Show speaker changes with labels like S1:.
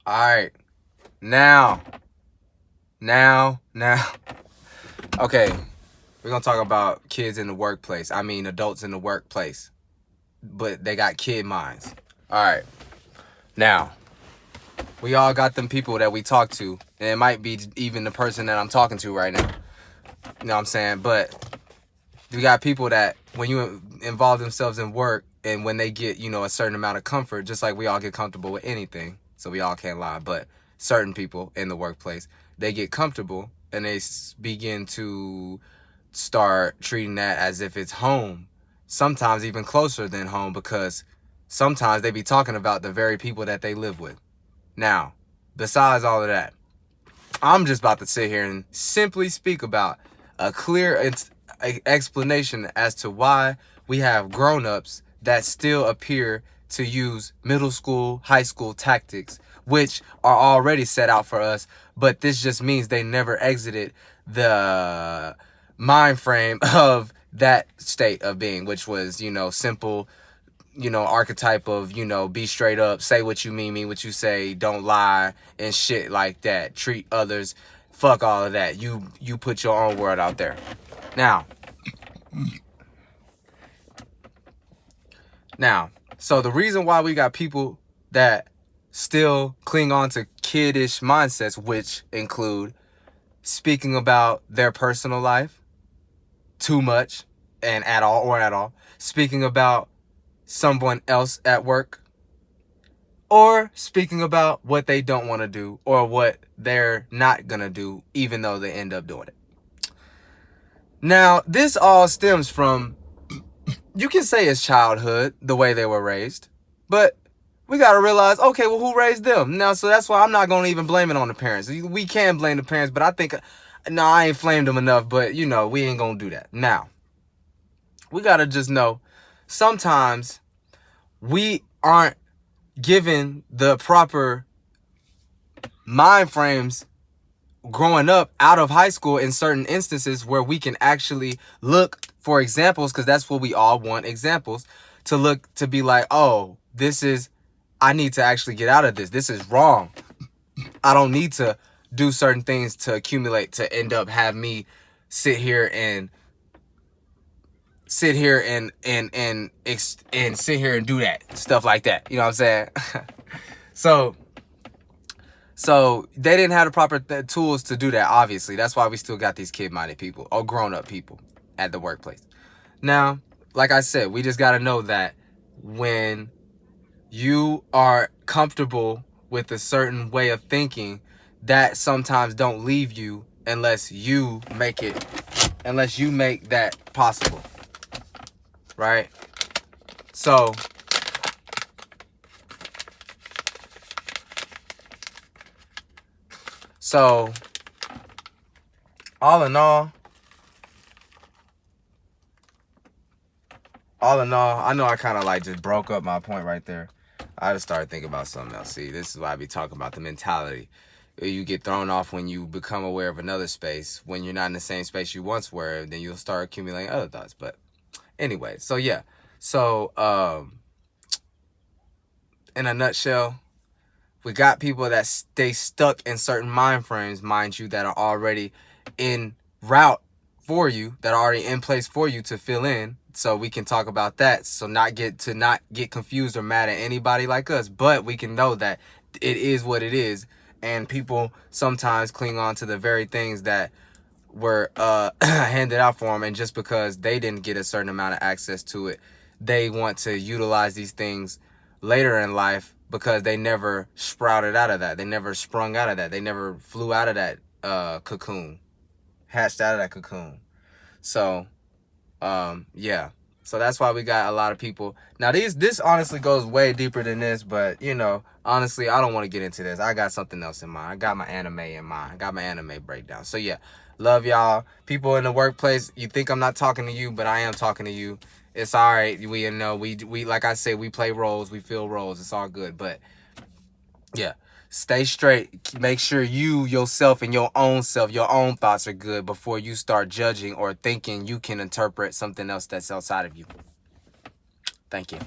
S1: All right. Now. Okay. We're going to talk about kids in the workplace. I mean, adults in the workplace. But they got kid minds. All right. Now, we all got them people that we talk to. And it might be even the person that I'm talking to right now. You know what I'm saying? But we got people that when you involve themselves in work and when they get, a certain amount of comfort, just like we all get comfortable with anything, so we all can't lie, but certain people in the workplace, they get comfortable and they begin to start treating that as if it's home, sometimes even closer than home, because sometimes they be talking about the very people that they live with. Now, besides all of that, I'm just about to sit here and simply speak about a clear explanation as to why we have grown-ups that still appear to use middle school, high school tactics, which are already set out for us, but this just means they never exited the mind frame of that state of being, which was, simple, archetype of, be straight up, say what you mean what you say, don't lie, and shit like that. Treat others, fuck all of that. You put your own word out there. Now, so the reason why we got people that still cling on to kiddish mindsets, which include speaking about their personal life too much and at all, speaking about someone else at work, or speaking about what they don't want to do or what they're not going to do, even though they end up doing it. Now, this all stems from, you can say it's childhood, the way they were raised, but we got to realize, okay, well, who raised them? Now, so that's why I'm not going to even blame it on the parents. We can blame the parents, but I think, no, I ain't flamed them enough, but, we ain't going to do that. Now, we got to just know, sometimes we aren't given the proper mind frames growing up out of high school in certain instances where we can actually look for examples, because that's what we all want, examples, to look, to be like, oh, I need to actually get out of this. This is wrong. I don't need to do certain things to accumulate to end up have me sit here and sit here and do that stuff like that. You know what I'm saying? So they didn't have the proper tools to do that, obviously. That's why we still got these kid-minded people or grown-up people at the workplace. Now, like I said, we just got to know that when you are comfortable with a certain way of thinking, that sometimes don't leave you unless you make that possible. Right? So all in all, I know I kind of like just broke up my point right there. I just started thinking about something else. See, this is why I be talking about the mentality. You get thrown off when you become aware of another space. When you're not in the same space you once were, then you'll start accumulating other thoughts. But anyway, so yeah. So, in a nutshell, we got people that stay stuck in certain mind frames, mind you, that are already in route for you, that are already in place for you to fill in. So we can talk about that. So not get confused or mad at anybody like us, but we can know that it is what it is. And people sometimes cling on to the very things that were handed out for them. And just because they didn't get a certain amount of access to it, they want to utilize these things later in life because they never sprouted out of that. They never sprung out of that. They never flew out of that cocoon, hatched out of that cocoon. So, yeah. So that's why we got a lot of people. Now, this honestly goes way deeper than this, but, honestly, I don't want to get into this. I got something else in mind. I got my anime in mind. I got my anime breakdown. So, yeah. Love y'all. People in the workplace, you think I'm not talking to you, but I am talking to you. It's all right. We like I said, we play roles. We fill roles. It's all good. But, yeah. Stay straight. Make sure you, yourself, and your own self, your own thoughts are good before you start judging or thinking you can interpret something else that's outside of you. Thank you.